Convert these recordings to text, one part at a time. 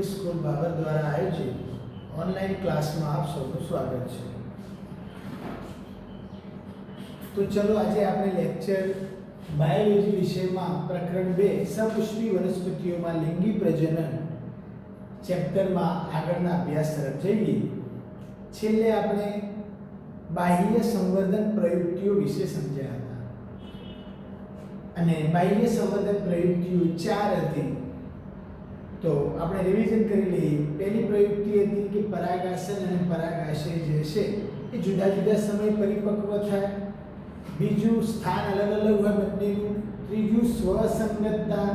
English school Babar द्वारा आयोजित online class में आप सबको स्वागत है। तो चलो आज आपने लेक्चर बायोलॉजी विषय में प्रकरण 2 सपुष्पी वनस्पतिओं में लिंगी प्रजनन चैप्टर में आगळना अभ्यास तरफ जईए। छेल्ले आपणे बाह्य संवर्धन प्रयुक्तिओ विषे समझ्या हता अने बाह्य संवर्धन प्रयुक्तिओ 4 हती। तो આપણે રિવિઝન કરી લઈએ। પહેલી પ્રયુક્તિ હતી કે પરાગાસન અને પરાગાશય જે છે એ જુદા જુદા સમય પરિપક્વ થાય। બીજું સ્થાન અલગ અલગ હોય બંનેનું। ત્રીજું સ્વસંગતતા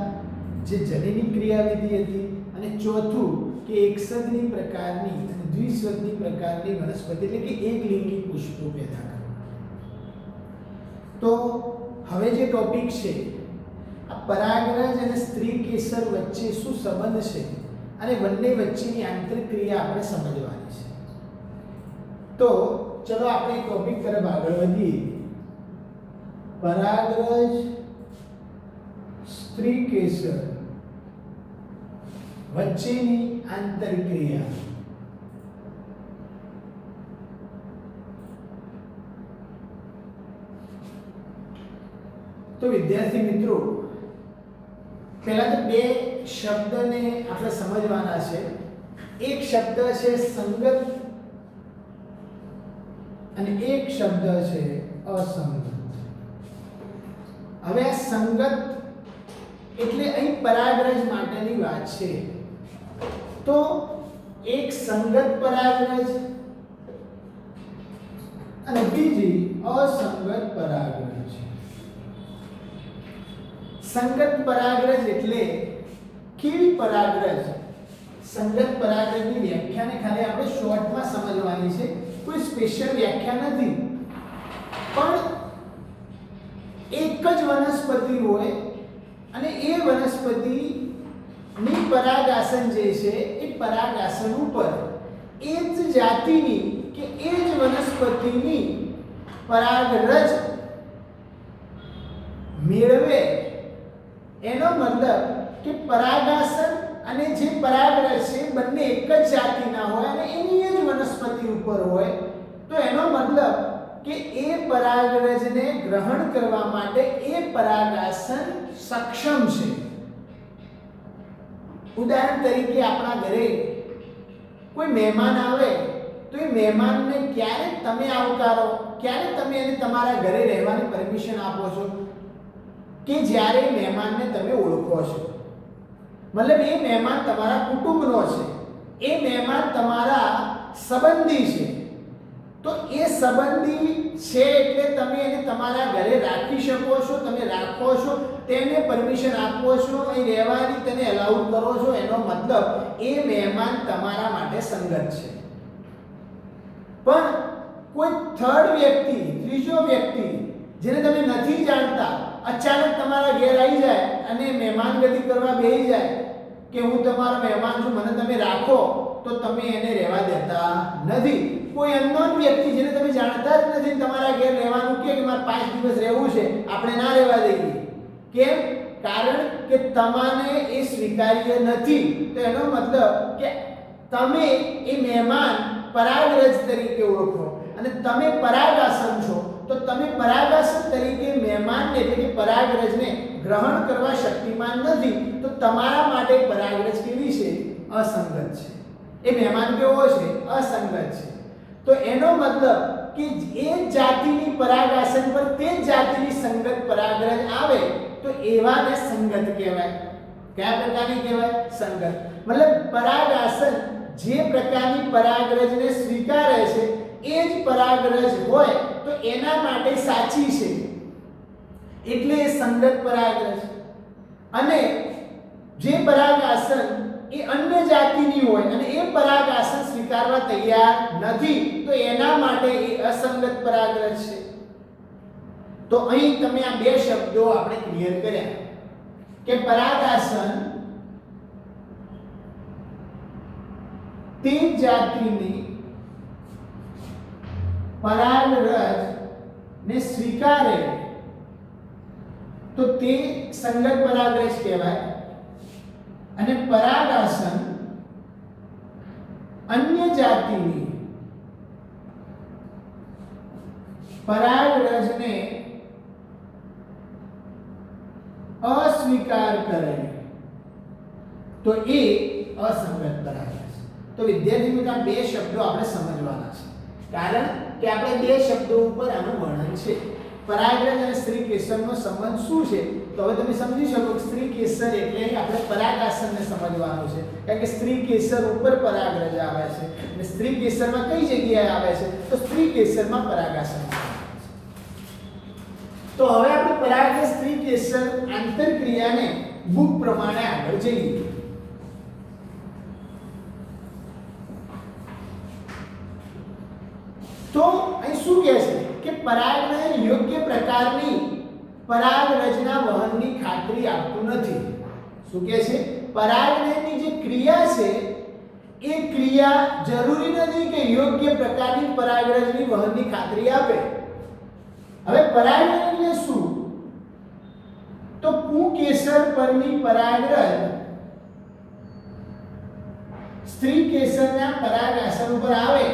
જે જનીની ક્રિયાવિધિ હતી અને ચોથું કે એકસદની પ્રકારની અને દ્વિસદની પ્રકારની વનસ્પતિ એટલે કે એકલિંગી પુષ્પો પેદા કરવા। તો હવે જે ટોપિક છે परागरज और स्त्री केसर वच्चे शू संबंध है अने बंने वच्चेनी आंतरिक क्रिया आपणे समजवानी छे। तो चलो आपणे टॉपिक तरफ आगळ वधीए। परागरज स्त्री केसर वच्चेनी आंतरिक क्रिया। तो विद्यार्थी मित्रों पहला तो बे शब्द ने આપણે સમજવાના છે। એક શબ્દ છે સંગત અને એક શબ્દ છે અસંગત। હવે આ સંગત એટલે અહીં પરાગરજ માટેની વાત છે। તો એક સંગત પરાગરજ અને બીજી અસંગત પરાગરજ। संगत परागरज એટલે કેવી परागरज? संगत परागरज ની વ્યાખ્યાને ખાલી આપણે શોર્ટમાં સમજવાની છે, કોઈ સ્પેશિયલ વ્યાખ્યા નથી। પણ એક જ વનસ્પતિ હોય અને એ વનસ્પતિની પરાગાસન જે છે એ પરાગાસન ઉપર એ જ જાતિની કે એ જ વનસ્પતિની પરાગરજ મેળવે एनो मतलब कि परागासन अने जे परागरज छे बंने एक ज जातिना होय अने एनी ज वनस्पति उपर होय तो एनो मतलब कि ए परागरजने ग्रहण करवा माटे ए परागासन सक्षम छे। उदाहरण तरीके आपणा घरे कोई मेहमान आवे तो ए मेहमानने क्यारे तमे आवकारो, क्यारे तमे एने तमारा घरे रहेवानी परमिशन आपो छो कि જ્યારે મહેમાનને તમે ઓળખો છો, मतलब એ મહેમાન તમારા કુટુંબનો છે, એ મહેમાન તમારા સંબંધી છે। તો એ સંબંધી છે એટલે તમે એને તમારા ઘરે રાખી શકો છો, તમે રાખો છો, તેને પરમિશન આપો છો, એ રહેવાની તેને અલાઉ કરો છો। એનો મતલબ એ મહેમાન તમારા માટે સંગત છે। પણ કોઈ થર્ડ વ્યક્તિ, ત્રીજો વ્યક્તિ જેને તમે નથી જાણતા अचानक तमारा घेर आई जाए अने मेहमानगति करवा बेही जाए कि हूँ तमारा मेहमान छुं मने तमे राखो तो तमे एने रहेवा देता नथी। कोई अननोन व्यक्ति जेने तमे जाणता ज नथी तमारा घेर रहेवानुं के मारे 5 दिवस रहेवुं छे आपणे ना रहेवा दઈએ। केम? कारण के तमाने ए स्वीकार्य नथी। तो एनो मतलब के तमे ए मेहमान परागरज तरीके ओळखो अने तमे परागासन छो तो तमे परागासन तरीके मेहमानने એટલે કે પરાગરજને ગ્રહણ કરવા શક્તિમાન નથી। તો તમારા માટે પરાગરજ કેવી છે? અસંગત છે। એ મહેમાન કેવો છે? અસંગત છે। તો એનો મતલબ કે એ જાતિની પરાગાસન પર તે જાતિની સંગત પરાગરજ આવે તો એવાને સંગત કહેવાય। કયા પ્રકારની કહેવાય? સંગત। मतलब પરાગાસન જે પ્રકારની પરાગરજને સ્વીકારે છે એ જ પરાગરજ હોય तो एना माटे साची छे એટલે સંગત પરાગરજ। અને જે પરાગાસન એ અન્ય જાતિની હોય અને એ પરાગાસન સ્વીકારવા તૈયાર નથી તો એના માટે એ અસંગત પરાગરજ છે। તો અહીં તમે આ બે શબ્દો આપણે ક્લિયર કર્યા કે પરાગાસન તે જાતિની परागरज ने स्वीकारे तो ते संगत परागरज कहेवाय। અને પરાગાસન અન્ય જાતિની પરાગરજને अस्वीकार करे तो ए असंगत परागरज। तो विद्यार्थी मित्रों आ બે શબ્દો આપણે સમજવાના છે, કારણ કે આપણે બે શબ્દો ઉપર આનું વર્ણન છે। પરાગરજ અને સ્ત્રી કેસરનો સંબંધ શું છે, તો હવે તમે સમજી શકો કે સ્ત્રી કેસર એટલે આપણે પરાગાસનને સમજવાનું છે, કારણ કે સ્ત્રી કેસર ઉપર પરાગરજ આવે છે અને સ્ત્રી કેસરમાં કઈ જગ્યાએ આવે છે, તો સ્ત્રી કેસરમાં પરાગાસન આવે છે। તો હવે આપણે પરાગ સ્ત્રી કેસર આંતરક્રિયાને બુક પ્રમાણે આગળ જઈએ। તો અહીં શું કહે છે કે પરાગનયન યોગ્ય પ્રકારની પરાગરજના વહનની ખાતરી આપતું નથી। શું કહે છે? પરાગનયનની જે ક્રિયા છે એ ક્રિયા જરૂરી નથી કે યોગ્ય પ્રકારની પરાગરજની વહનની ખાતરી આપે। હવે પરાગનયન એટલે શું? તો પુંકેસર પરની પરાગરજ સ્ત્રી કેસરના પરાગાસન ઉપર આવે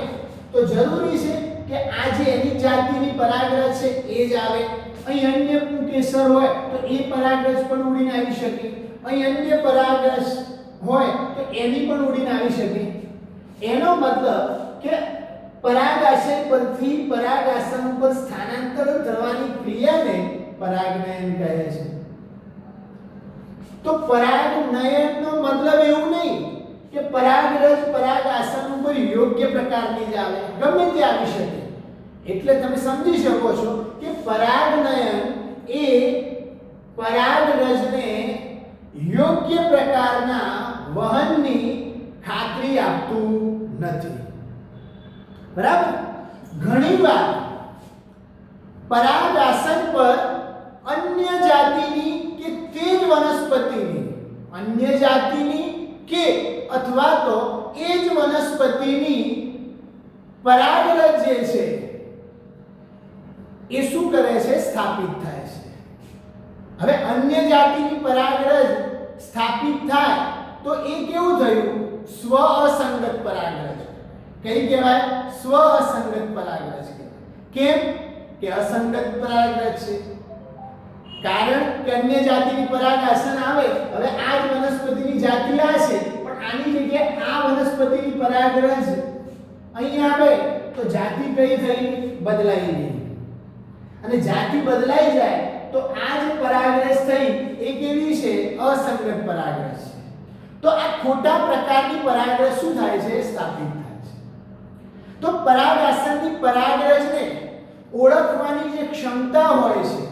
તો જરૂરી છે કે આ જે એની જાતિની પરાગરજ છે એ જ આવે। અહીં અન્ય પુંકેસર હોય તો એ પરાગરજ પણ ઉડીને આવી શકે, અહીં અન્ય પરાગરજ હોય તો એની પણ ઉડીને આવી શકે। એનો મતલબ કે પરાગાશય પરથી પરાગાસન ઉપર સ્થાનાંતરણ થવાની ક્રિયાને પરાગનયન કહે છે। તો પરાગનયનનો મતલબ એવું નહીં કે પરાગરજ પરાગાસન ઉપર યોગ્ય પ્રકારની જ આવે, ગમે તે આવી શકે। એટલે તમે સમજી શકો છો કે પરાગનયન એ પરાગરજને યોગ્ય પ્રકારના વહનની ખાતરી આપતું નથી। બરાબર? ઘણીવાર પરાગાસન પર અન્ય જાતિની કે તે જ વનસ્પતિની, અન્ય જાતિની કે અથવા તો એ જ વનસ્પતિની પરાગરજ જે છે એ શું કરે છે? સ્થાપિત થાય છે। હવે અન્ય જાતિની પરાગરજ સ્થાપિત થાય તો એ કેવું થયું? સ્વ અસંગત પરાગરજ। કઈ કહેવાય? સ્વ અસંગત પરાગરજ કહેવાય। કેમ? કે અસંગત પરાગરજ છે, કારણ કે અન્ય જાતિની પરાગાસન આવે, હવે આ જ વનસ્પતિની જાતિ આ છે પણ આની જગ્યાએ આ વનસ્પતિની પરાગરજ અહીં આવે તો જાતિ કઈ થઈ? બદલાઈ ગઈ। અને જાતિ બદલાઈ જાય તો આ જે પરાગરજ થઈ એ કેવી છે? અસંગત પરાગરજ છે। તો આ ખોટા પ્રકારની પરાગરજ શું થાય છે? સ્થાપિત થાય છે। તો પરાગાસનની પરાગરજને ઓળખવાની જે ક્ષમતા હોય છે,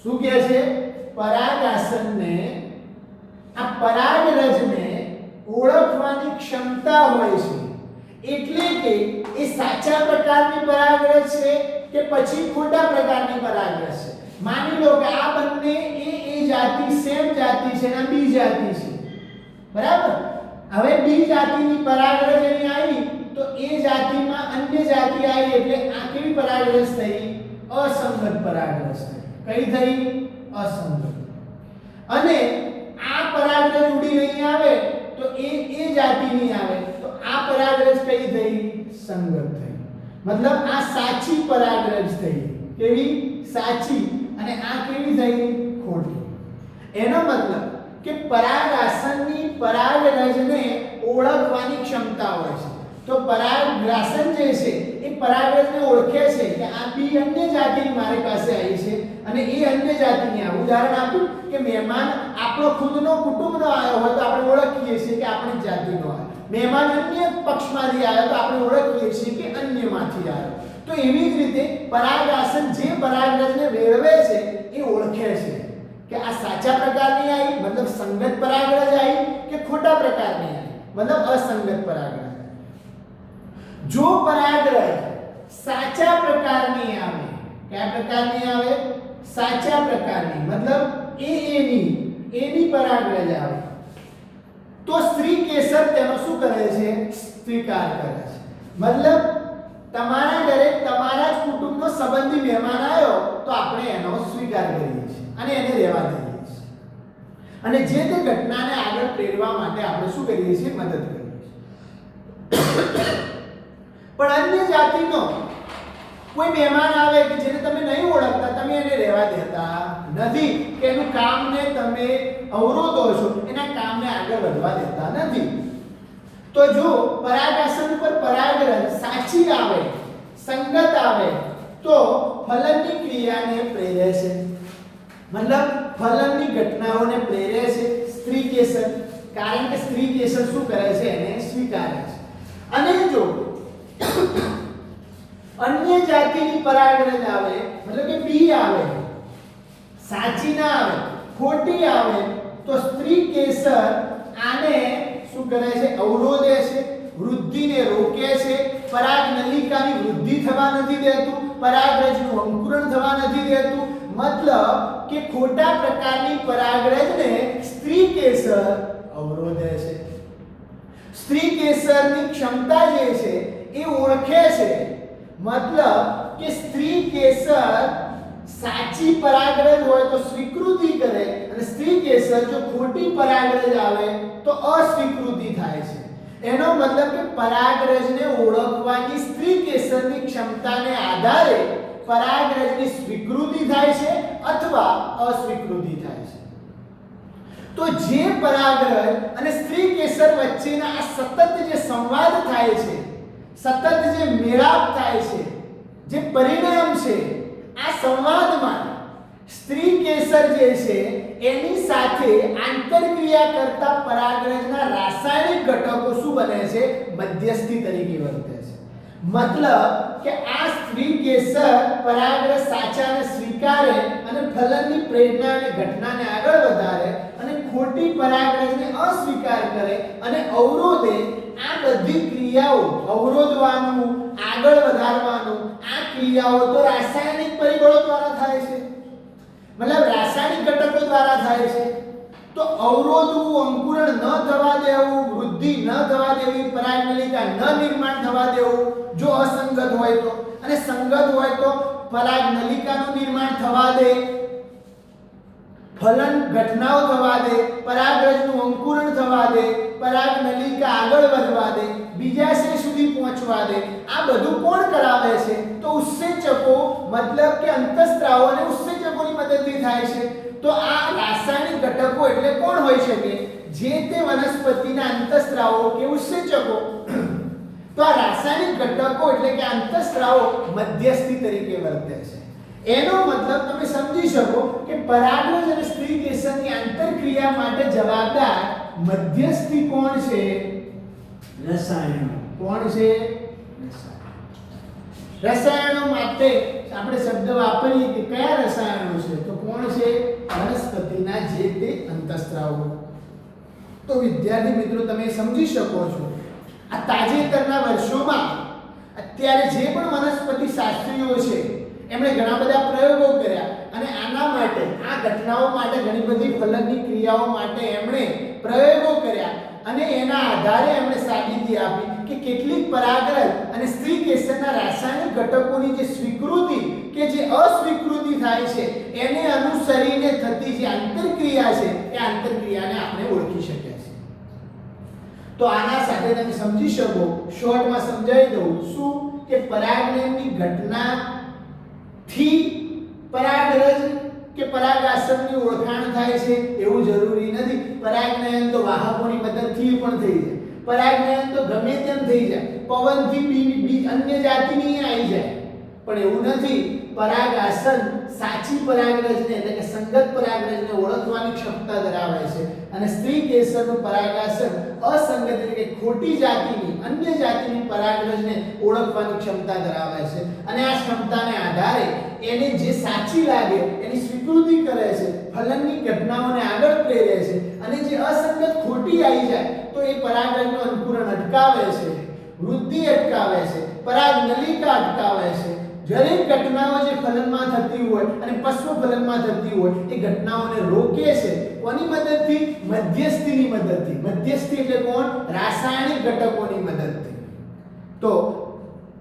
શું કહે છે? પરાગાસનને, આ પરાગરજને ઓળખવાની ક્ષમતા હોય છે। એટલે કે એ સાચા પ્રકારની પરાગરજ છે કે પછી ખોટા પ્રકારની પરાગરજ છે। માની લો કે આ બંને એ જાતિ સેમ જાતિ છે અને બી જાતિ છે, બરાબર? હવે બી જાતિની પરાગરજ અહીં આવી તો એ જાતિમાં અન્ય જાતિ આવી એટલે આ કેવી પરાગરજ થઈ? અસંગત પરાગરજ થઈ। કઈ થઈ? અસંગત। અને આ પરાગરજ ઉડી નહીં આવે તો એ જાતિની આવે તો આ પરાગરજ કઈ થઈ? સંગત થઈ। મતલબ આ સાચી પરાગરજ થઈ। કેવી? સાચી। અને આ કેવી થઈ? ખોટી। એનો મતલબ કે પરાગાસનની પરાગરજને ઓળખવાની ક્ષમતા હોય છે। તો પરાગાસન જે છે એ પરાગરજને ઓળખે છે કે આ બી અન્ય જાતિની મારી પાસે આવી છે અને એ અન્ય જાતિની આ। ઉદાહરણ આપું કે મહેમાન આપણો ખુદનો કુટુંબનો આવ્યો હોય તો આપણે ઓળખીએ છીએ કે આપણી જાતિનો આવ્યો। મહેમાન અન્ય પક્ષમાંથી આવ્યો તો આપણે ઓળખીએ છીએ કે અન્યમાંથી આવ્યો। તો એવી જ રીતે પરાગાસન જે પરાગરજને મેળવે છે એ ઓળખે છે કે આ સાચા પ્રકારની આવી, મતલબ સંગત પરાગરજ આવી, કે ખોટા પ્રકારની આવી, મતલબ અસંગત પરાગરજ। જો પરાગરજ સાચા પ્રકારની આવે, કયા પ્રકારની આવે? સાચા પ્રકારની, મતલબ એની પરાગરજ આવે તો સ્ત્રી કેસર તેનો શું કરે છે? સ્વીકાર કરે છે। મતલબ તમારા ઘરે તમારા જ કુટુંબનો સંબંધી મહેમાન આવ્યો તો આપણે એનો સ્વીકાર કરીએ છીએ અને એને રહેવા દઈએ છીએ અને જે તે ઘટનાને આગળ પ્રેરવા માટે આપણે શું કરીએ છીએ? મદદ કરીએ છીએ। પણ અન્ય જાતિનો કોઈ મહેમાન આવે કે જેને તમે નહીં ઓળખતા, તમે એને રહેવા દેતા નથી કે એનું કામને તમે અવરોધો છો, એના કામને આગળ વધવા દેતા નથી. તો જો પરાગાસન પર પરાગરજ સાચી આવે, સંગત આવે તો ફલનની ક્રિયાને પ્રેરે છે, મતલબ ફલનની ઘટનાઓને પ્રેરે છે સ્ત્રી કેસર, કારણ કે સ્ત્રી કેસર શું કરે છે, એને સ્વીકારે છે. અને જો અન્ય જાતિની પરાગરજ આવે, મતલબ કે બી આવે, સાચી ના આવે, ખોટી આવે, તો સ્ત્રી કેસર આને શું કરે છે, અવરોધે છે, વૃદ્ધિને રોકે છે, પરાગ નલિકાની વૃદ્ધિ થવા નથી દેતું, પરાગરજનું અંકુરણ થવા નથી દેતું. મતલબ કે ખોટા પ્રકારની પરાગરજને સ્ત્રી કેસર અવરોધે છે. સ્ત્રી કેસરની ક્ષમતા જે છે એ ઓળખે છે, મતલબ કે સ્ત્રી કેસર સાચી પરાગરજ હોય તો સ્વીકૃતિ કરે, અને સ્ત્રી કેસર જો ખોટી પરાગરજ આવે તો અસ્વીકૃતિ થાય છે. એનો મતલબ કે પરાગરજને ઓળખવાની સ્ત્રી કેસરની ક્ષમતાને આધારે પરાગરજની સ્વીકૃતિ થાય છે અથવા અસ્વીકૃતિ થાય છે. તો જે પરાગરજ અને સ્ત્રી કેસર વચ્ચેના આ સતત જે સંવાદ થાય છે, સતત જે મેળાપ થાય છે, જે પરિણામ છે, આ સંવાદમાં સ્ત્રી કેસર જે છે એની સાથે આંતરક્રિયા કરતા પરાગરજના રાસાયણિક ઘટકો શું બને છે, મધ્યસ્થી તરીકે વર્તે છે. મતલબ કે આ સ્ત્રી કેસર પરાગરજ સાચાને સ્વીકારે અને ફલનની પ્રેરણા અને ઘટનાને આગળ વધારે, અને ખોટી પરાગરજને અસ્વીકાર કરે અને અવરોધે. આ બધી ક્રિયાઓ, અવરોધવાનું, આગળ વધારવાનું, આ ક્રિયાઓ તો રાસાયણિક પરિબળો દ્વારા થાય છે, મતલબ રાસાયણિક ઘટકો દ્વારા થાય છે. તો અવરોધવું, અંકુરણ ન થવા દેવું, વૃદ્ધિ ન થવા દેવી, પરાગનલિકા ન નિર્માણ થવા દેવું જો અસંગત હોય તો, અને સંગત હોય તો પરાગનલિકાનું નિર્માણ થવા દે, ફલન ઘટનાઓ થવા દે, પરાગરજનું અંકુરણ થવા દે, પરાગનલિકા આગળ વધવા દે, બીજાશય સુધી પહોંચવા દે. આ બધું કોણ કરાવે છે, તો ઉત્સેચકો, મતલબ કે અંતઃસ્ત્રાવો અને ઉત્સેચકોની મદદથી થાય છે. તો આ રાસાયણિક ઘટકો એટલે કોણ હોઈ શકે, જે તે વનસ્પતિના અંતઃસ્ત્રાવો કે ઉત્સેચકો. તો આ રાસાયણિક ઘટકો એટલે કે અંતઃસ્ત્રાવો મધ્યસ્થી તરીકે વર્તે છે. એનો મતલબ તમે સમજી શકો કે પરાગરજ અને સ્ત્રી કેસરની આંતરક્રિયા માટે જવાબદાર મધ્યસ્થી કોણ છે, રસાયણો. કોણ છે, રસાયણો માટે આપણે શબ્દ વાપરીએ કે કયા રસાયણો છે, તો કોણ છે, વનસ્પતિના જે તે અંતઃસ્ત્રાવો. તો વિદ્યાર્થી મિત્રો તમે સમજી શકો છો આ તાજેતરના વર્ષોમાં અત્યારે જે પણ વનસ્પતિ શાસ્ત્રીઓ છે એમણે ઘણા બધા પ્રયોગો કર્યા, અને આના માટે, આ ઘટનાઓ માટે, ઘણી બધી ફલનની ક્રિયાઓ માટે એમણે પ્રયોગો કર્યા, અને એના આધારે એમણે સાબિતી આપી કે કેટલીક પરાગરજ અને સ્ત્રી કેસરના રાસાયણિક ઘટકોની જે સ્વીકૃતિ કે જે અસ્વીકૃતિ થાય છે એને અનુસરીને થતી જે આંતરક્રિયા છે એ આંતરક્રિયાને આપણે ઓળખી શકીએ છીએ. તો આના સાથે તમે સમજી શકો, શોર્ટમાં સમજાવી દઉં શું, કે પરાગનયનની ઘટના થી પરાગરજ કે પરાગાસનની ઓળખાણ થાય છે એવું જરૂરી નથી. પરાગનયન તો વાહકોની મદદથી પણ થઈ જાય, પરાગનયન તો ગમે તેમ થઈ જાય, પવનથી અન્ય જાતિની આવી જાય, પણ એવું નથી. પરાગાસન સાચી પરાગરજને એટલે કે સંગત પરાગરજને ઓળખવાની ક્ષમતા ધરાવે છે, અને સ્ત્રી કેસરનું પરાગાસન અસંગત એટલે કે ખોટી જાતિની, અન્ય જાતિની પરાગરજને ઓળખવાની ક્ષમતા ધરાવે છે, અને આ ક્ષમતાને આધારે એને જે સાચી લાગે એની સ્વીકૃતિ કરે છે, ફલનની ઘટનાઓને આગળ પ્રેરે છે, અને જે અસંગત ખોટી આવી જાય તો એ પરાગરજનું અંકુરણ અટકાવે છે, વૃદ્ધિ અટકાવે છે, પરાગનલિકા અટકાવે છે. દરેક ઘટનાઓ જે ફલનમાં થતી હોય અને પશ્વ ફલનમાં થતી હોય એ ઘટનાઓને રોકે છે. કોની મદદથી? મધ્યસ્થીની મદદથી. મધ્યસ્થી એટલે કોણ? રાસાયણિક ઘટકોની મદદથી. તો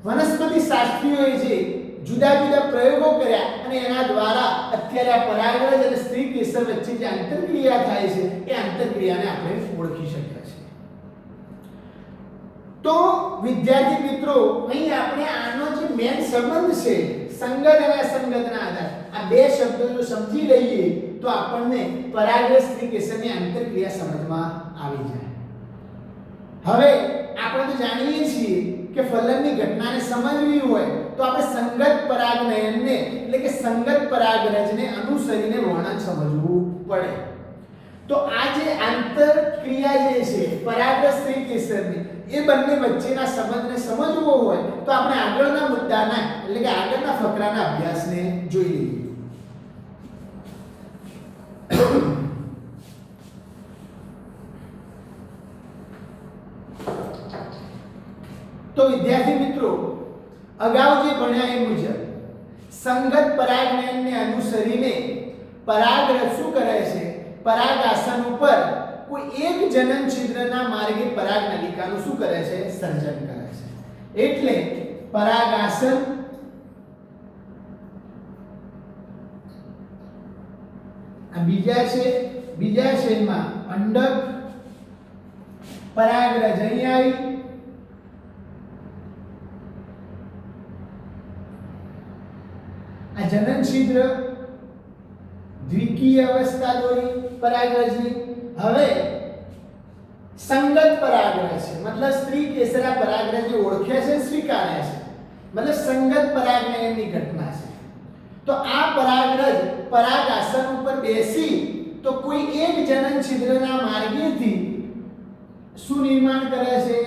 વનસ્પતિ શાસ્ત્રીઓએ જે જુદા જુદા પ્રયોગો કર્યા અને એના દ્વારા અત્યારે આ પરાગરજ અને સ્ત્રી કેસર વચ્ચે જે આંતરક્રિયા થાય છે એ આંતરક્રિયાને આપણે ઓળખી શકીએ છીએ. તો વિદ્યાર્થી મિત્રો અહીં આપણે આનો જે મેન સંબંધ છે સંગત અને અસંગતના આધારે આ બે શબ્દો જો સમજી લઈએ તો આપણને પરાગરજ સ્ત્રીકેસરની આંતરક્રિયા સમજમાં આવી જાય. હવે આપણે તો જાણીએ છીએ કે ફલનની ઘટનાને સમજવી હોય તો આપણે સંગત પરાગનયનને એટલે કે સંગત પરાગરજને અનુસરીને વર્ણન સમજવું પડે. તો આ જે આંતરક્રિયા જે છે પરાગરજ સ્ત્રીકેસરની એ બંને વચ્ચેના સંબંધને સમજવો હોય તો આપણે આગળના મુદ્દાના એટલે કે આગળના ફકરાના અભ્યાસને જોઈ લઈએ. તો વિદ્યાર્થી મિત્રો અગાઉ જે ભણ્યા એ મુજબ સંગત પરાગનયનને અનુસરીને પરાગરજ શું કરે છે? પરાગાસન ઉપર કોઈ એક જનન છિદ્રના માર્ગે પરાગનલિકાનું શું કરે છે? સર્જન કરે છે. એટલે પરાગાસન આ બીજા શેલમાં અંડક પરાગરજ અહીં આવી આ જનન છિદ્ર દ્વિકીય અવસ્થા દોરી પરાગરજની. હવે સંગત પરાગરજ છે મતલબ સ્ત્રી કેસરા પરાગરજ જે ઓળખે છે સ્વીકારે છે મતલબ સંગત પરાગનયનની ઘટના છે. તો આ પરાગરજ પરાગાસન ઉપર બેસી તો કોઈ એક જનન છિદ્રના માર્ગેથી શું નિર્માણ કરે છે?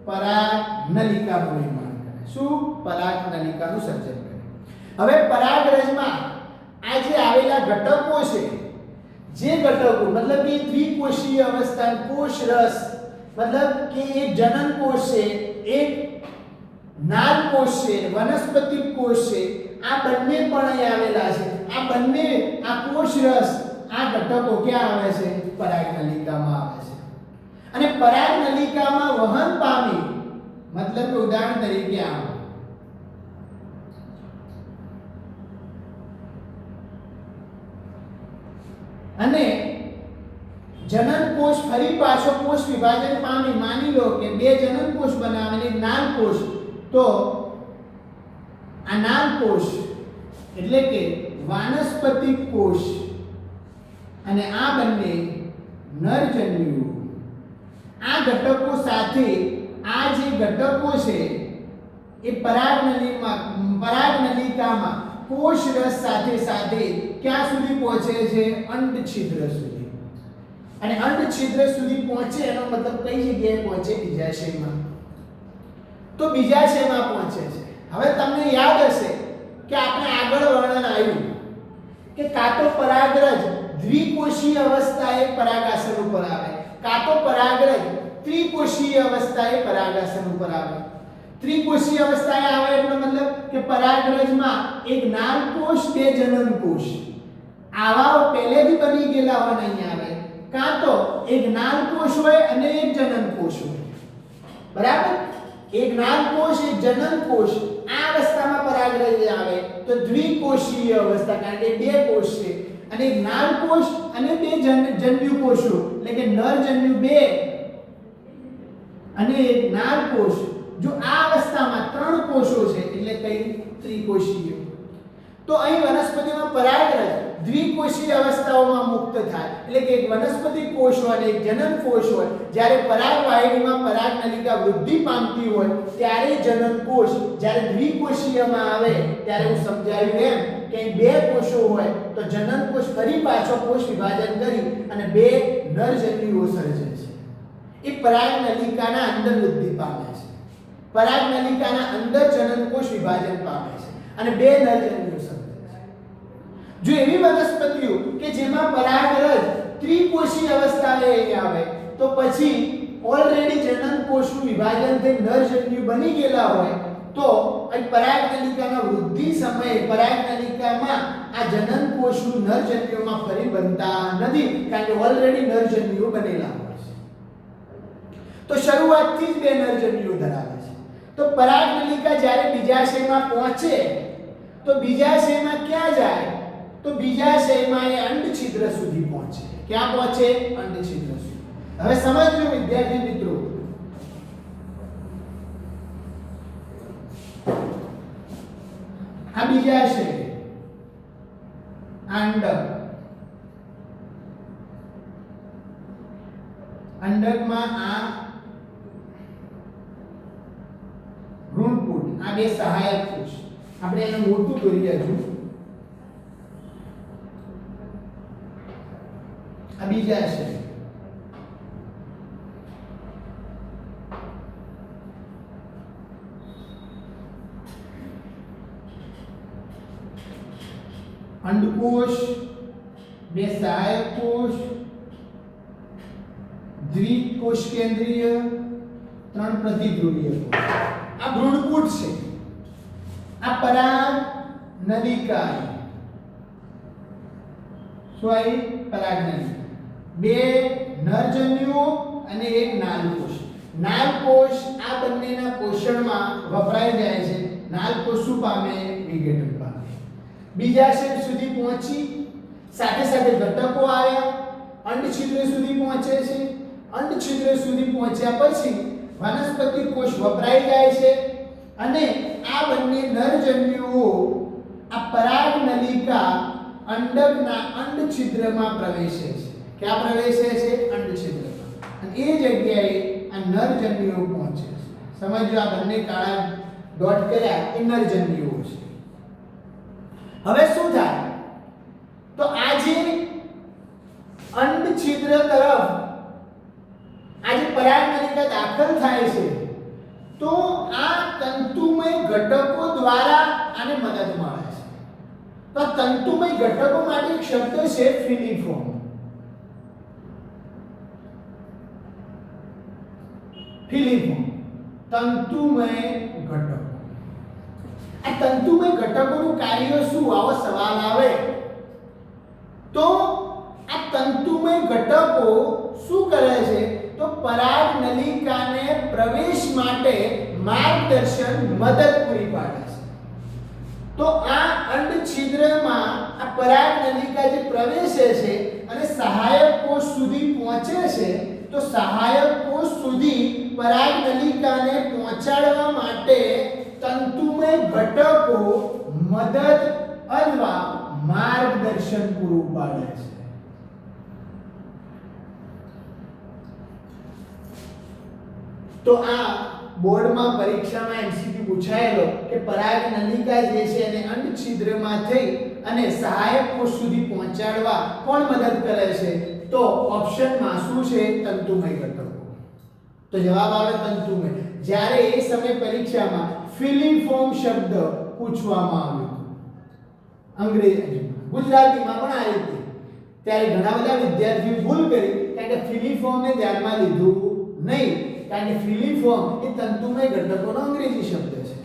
પરાગનલિકાનું નિર્માણ કરે. શું? પરાગનલિકાનું સર્જન કરે. હવે પરાગરજમાં આ જે આવેલા ઘટકો છે જે ઘટકો મતલબ કે દ્વિકોષીય અવસ્થા કોષ રસ મતલબ કે એક જનન કોષ છે, એક નાલ કોષ છે, વનસ્પતિ કોષ છે, આ બંને પણ અહીં આવેલા છે. આ બંને આ કોષ રસ આ ઘટકો ક્યાં આવે છે? પરાગનલિકામાં આવે છે. અને પરાગનલિકામાં વહન પામી મતલબ કે ઉદાહરણ તરીકે આ અને જનન કોષ ફરી પાછો કોષ વિભાજન પામી માની લો કે બે જનન કોષ બનાવેલી નાલ કોષ. તો આ નાલ કોષ એટલે કે વાનસ્પતિક કોષ અને આ બંને નરજન્યુઓ આ ઘટકો સાથે આ જે ઘટકો છે એ પરાગનલિકામાં કોષ રસ સાથે સાથે ક્યાં સુધી પહોંચે છે? અંડછિદ્ર સુધી. અને અંડછિદ્ર સુધી પહોંચે એનો મતલબ કઈ જગ્યાએ પહોંચે? બીજાશયમાં. તો બીજાશયમાં પહોંચે છે. હવે તમને યાદ હશે કે આપણે આગળ વર્ણન આવ્યું કે કાં તો પરાગરજ દ્વિકોષીય અવસ્થાએ પરાગાસન ઉપર આવે, કાં તો પરાગરજ ત્રિકોષીય અવસ્થાએ પરાગાસન ઉપર આવે. ત્રિકોષીય અવસ્થાએ આવે એટલે મતલબ કે પરાગરજમાં એક નાલ કોષ, બે જનન કોષ આવા પહેલેથી બની ગયેલા હોય નહીં આવે, કાં તો એક નાલ કોષ હોય અને એક જનન કોષ હોય. બરાબર? એક નાલ કોષ, એક જનન કોષ આ અવસ્થામાં પરાગરજ આવે તો દ્વિકોષીય અવસ્થા કારણ કે બે કોષ છે અને એક નાલ કોષ અને બે જન્યુ કોષો એટલે કે નરજન્યુ બે અને એક નાલ કોષ. જો આ અવસ્થામાં ત્રણ કોષો છે એટલે કઈ? ત્રિકોષીય. તો અહીં વનસ્પતિમાં પરાગરજ દ્વિકોષીય અવસ્થાઓમાં મુક્ત થાય એટલે કે એક વનસ્પતિ કોષ હોય અને એક જનન કોષ હોય. જ્યારે પરાગવાહિનીમાં પરાગનલિકા વૃદ્ધિ પામતી હોય ત્યારે જનન કોષ, જ્યારે દ્વિકોષીયમાં આવે ત્યારે હું સમજાવ્યું એમ કે બે કોષો હોય તો જનન કોષ ફરી પાછો કોષ વિભાજન કરી અને બે નરજન્યુઓ સર્જે છે. એ પરાગનલિકાના અંદર વૃદ્ધિ પામે છે. પરાગનલિકાના અંદર જનન કોષ વિભાજન પામે છે અને બે નરજન્યુઓ સર્જે છે. જો એવી વનસ્પતિઓ કે જેમાં પરાગરજ ત્રિકોષીય અવસ્થાએ આવે તો પછી ઓલરેડી જનન કોષનું વિભાજન થઈ નરજન્યુ બની ગયેલા હોય તો અહીં પરાગનલિકાના વૃદ્ધિ સમયે પરાગનલિકામાં આ જનન કોષનું નરજન્યુઓમાં ફરી બનતા નથી કારણ કે ઓલરેડી નરજન્યુઓ બનેલા હોય છે. તો શરૂઆતથી જ બે નરજન્યુઓ ધરાવે છે. તો પરાગનલિકા જ્યારે બીજાશયમાં પહોંચે તો બીજાશયમાં ક્યાં જાય? તો બીજાશયમાં એ અંડછિદ્ર સુધી પહોંચે. ક્યાં પહોંચે? અંડછિદ્ર સુધી. હવે સમજજો વિદ્યાર્થી મિત્રો બીજા છે અંડક. અંડકમાં આ ભ્રૂણપૂટ, આ બે સહાયક કોષ. આપણે એને મોટું કરીએ છું. આ બીજા છે અંડકોષ, બે સહાયક કોષ, દ્વિકોષ કેન્દ્રીય, ત્રણ પ્રતિધ્રુવીય કોષ. આ ભ્રૂણપૂટ છે. આ પરાગ નલિકા, શું આવી? પરાગ નલિકા. બે નરજન્યુઓ અને એક નાલકોષ. નાલકોષ આ બંનેના પોષણમાં વપરાઈ જાય છે. નાલકોષ શું પામે? વિઘટન પામે. બીજા શેપ સુધી પહોંચી, સાથે સાથે ઘટકો આવ્યા, અંડછિદ્ર સુધી પહોંચે છે. અંડછિદ્ર સુધી પહોંચ્યા પછી વનસ્પતિ કોષ વપરાઈ જાય છે અને આ બંને નરજન્યુઓ આ પરાગ નલિકા અંડકના અંડછિદ્રમાં પ્રવેશે છે. ક્યાં પ્રવેશે છે? અંડછિદ્રમાં. અને એ જગ્યાએ આ નરજન્યુઓ પહોંચે છે. સમજો, આ બંને કાળા ડોટ કર્યા એ નરજન્યુઓ છે. હવે શું થાય? તો આ જે અંડછિદ્ર તરફ આ જે પરાગ નલિકા દાખલ થાય છે તો આ તંતુમય ઘટકો દ્વારા આને મદદ મળે છે. તો તંતુમય ઘટકો માટે એક શબ્દ છે ફિલિફોર્મ. ફિલિફોર્મ તંતુમય ઘટકો. આ તંતુમય ઘટકોનું કાર્ય શું? આવો સવાલ આવે તો આ તંતુમય ઘટકો શું કરે છે? તો પરાગ નલિકાને પ્રવેશ માટે માર્ગદર્શન મદદ પૂરી પાડે છે. તો આ અંડછિદ્રમાં આ પરાગ નલિકા જે પ્રવેશે છે અને સહાયક કોષ સુધી પહોંચે છે, તો સહાયક કોષ સુધી પરાગ નલિકાને પહોંચાડવા માટે તંતુમય ઘટકો મદદ અથવા માર્ગદર્શન પૂરું પાડે છે. તો આ બોર્ડમાં પરીક્ષામાં એમસીક્યુ પૂછાયેલો કે પરાગ નલિકા જે છે એને અંડછિદ્રમાં થઈ અને સહાયક કોષ સુધી પહોંચાડવા કોણ મદદ કરે છે? તો ઓપ્શનમાં શું છે? તંતુમય ઘટકો. તો જવાબ આવે તંતુમય. જ્યારે એ સમય પરીક્ષામાં ફિલિફોર્મ શબ્દ પૂછવામાં આવ્યો અંગ્રેજીમાં, ગુજરાતીમાં પણ આ રીતે, ત્યારે ઘણા બધા વિદ્યાર્થીઓ ભૂલ કરી કારણ કે ફિલિફોર્મને ધ્યાનમાં લીધું નહીં. કારણ કે ફિલિફોર્મ એ તંતુમય ઘટકોનો અંગ્રેજી શબ્દ છે.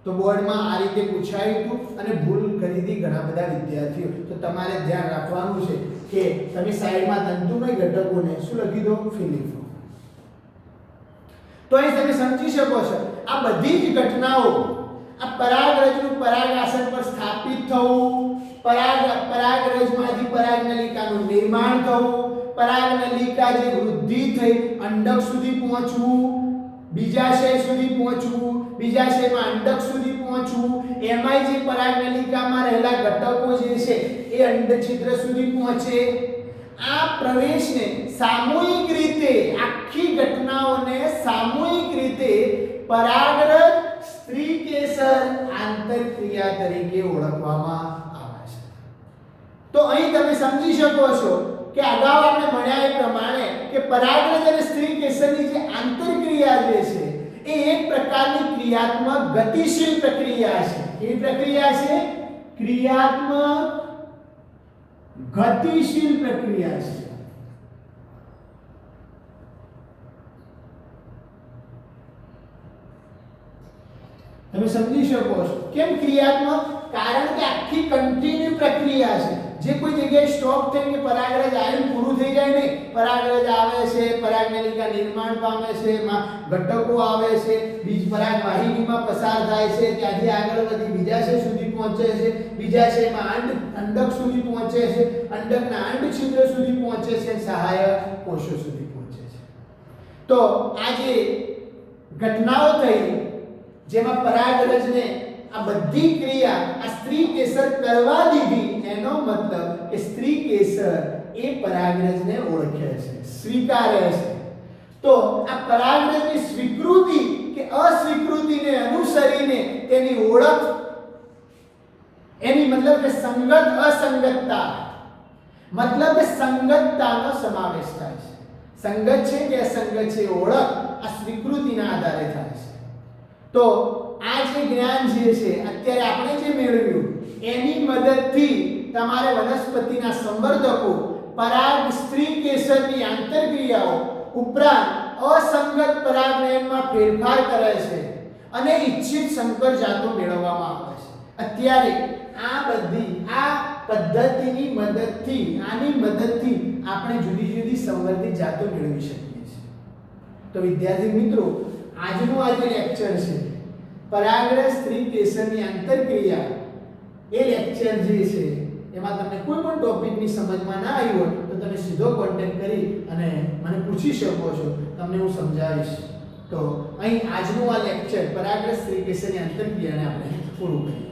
તો બોર્ડમાં આ રીતે પૂછાયું હતું અને ભૂલ કરી હતી ઘણા બધા વિદ્યાર્થીઓ. તો તમારે ધ્યાન રાખવાનું છે કે તમે સાઈડમાં તંતુમય ઘટકોને શું લખી દો? ફિલિફોર્મ. તો અહીં તમે સમજી શકો છો આ બધી જ ઘટનાઓ, આ પરાગરજનું પરાગાસન પર સ્થાપિત થવું, પરાગરજમાંથી પરાગ નલિકાનું નિર્માણ થવું, પરાગ નલિકા જે વૃદ્ધિ થઈ અંડક સુધી પહોંચવું, બીજાશય સુધી પહોંચવું, બીજાશયમાં અંડક સુધી પહોંચવું, એમાંય જે પરાગ નલિકામાં રહેલા ઘટકો જે છે એ અંડછિદ્ર સુધી પહોંચે. આ પ્રવેશને સામૂહિક રીતે, આખી ઘટનાઓને સામૂહિક રીતે પરાગરજ સ્ત્રીકેસર આંતરક્રિયા તરીકે ઓળખવામાં આવે છે. તો અહીં તમે સમજી શકો છો કે અગાઉ આપણે ભણ્યા એ પ્રમાણે કે પરાગરજ અને સ્ત્રીકેસરની જે આંતરક્રિયા જે છે એ એક પ્રકારની ક્રિયાત્મક ગતિશીલ પ્રક્રિયા છે. કેવી પ્રક્રિયા છે? ક્રિયાત્મક ગતિશીલ પ્રક્રિયા છે. તમે સમજી શકો છો કેમ ક્રિયાત્મક? કારણ કે આખી કન્ટિન્યુ પ્રક્રિયા છે. જે કોઈ જગ્યાએ સ્ટોપ થઈ કે પરાગરજ આયન પૂરું થઈ જાય નહીં. પરાગરજ આવે છે, પરાગ નલિકા નિર્માણ પામે છે, એમાં ઘટકો આવે છે, બીજ પરાગ વાહિનીમાં પસાર થાય છે, ત્યાંથી આગળ વધી બીજાશય સુધી પહોંચે છે, બીજાશયમાં અંડક સુધી પહોંચે છે, અંડકના અંડછિદ્ર સુધી પહોંચે છે, સહાયક કોષો સુધી પહોંચે છે. તો આ જે ઘટનાઓ થઈ જેમાં પરાગરજને આ બધી ક્રિયા આ સ્ત્રી કેસર કરવા દીધી, એનો મતલબ કે સ્ત્રી કેસર એ પરાગરજને ઓળખે છે, સ્વીકારે છે. તો આ પરાગરજની સ્વીકૃતિ કે અસ્વીકૃતિને અનુસરીને તેની ઓળખ, એની મતલબ કે સંગત અસંગતતા, મતલબ કે સંગતતાનો સમાવેશ થાય છે. સંગત છે કે અસંગત છે ઓળખ આ સ્વીકૃતિના આધારે થાય છે. તો આ જે જ્ઞાન જે છે અત્યારે આપણે જે મેળવ્યું એની મદદથી તમારે વનસ્પતિના સંવર્ધકો, પરાગ સ્ત્રી કેસરની આંતરક્રિયાઓ ઉપરાંત અસંગત પરાગનયનમાં ફેરફાર કરે છે અને ઇચ્છિત સંકર જાતો મેળવવામાં આવે છે. અત્યારે આ બધી આ પદ્ધતિની મદદથી, આની મદદથી આપણે જુદી જુદી સંવર્ધિત જાતો મેળવી શકીએ છીએ. તો વિદ્યાર્થી મિત્રો, આજનું આ જે લેક્ચર છે પરાગરજ સ્ત્રી કેસરની આંતરક્રિયા, એ લેક્ચર જે છે એમાં તમને કોઈ પણ ટોપિકની સમજમાં ના આવી હોય તો તમે સીધો કોન્ટેક્ટ કરી અને મને પૂછી શકો છો, તમને હું સમજાવીશ. તો અહીં આજનું આ લેક્ચર પરાગરજ સ્ત્રી કેસરની આંતરક્રિયાને આપણે પૂરું કરીએ.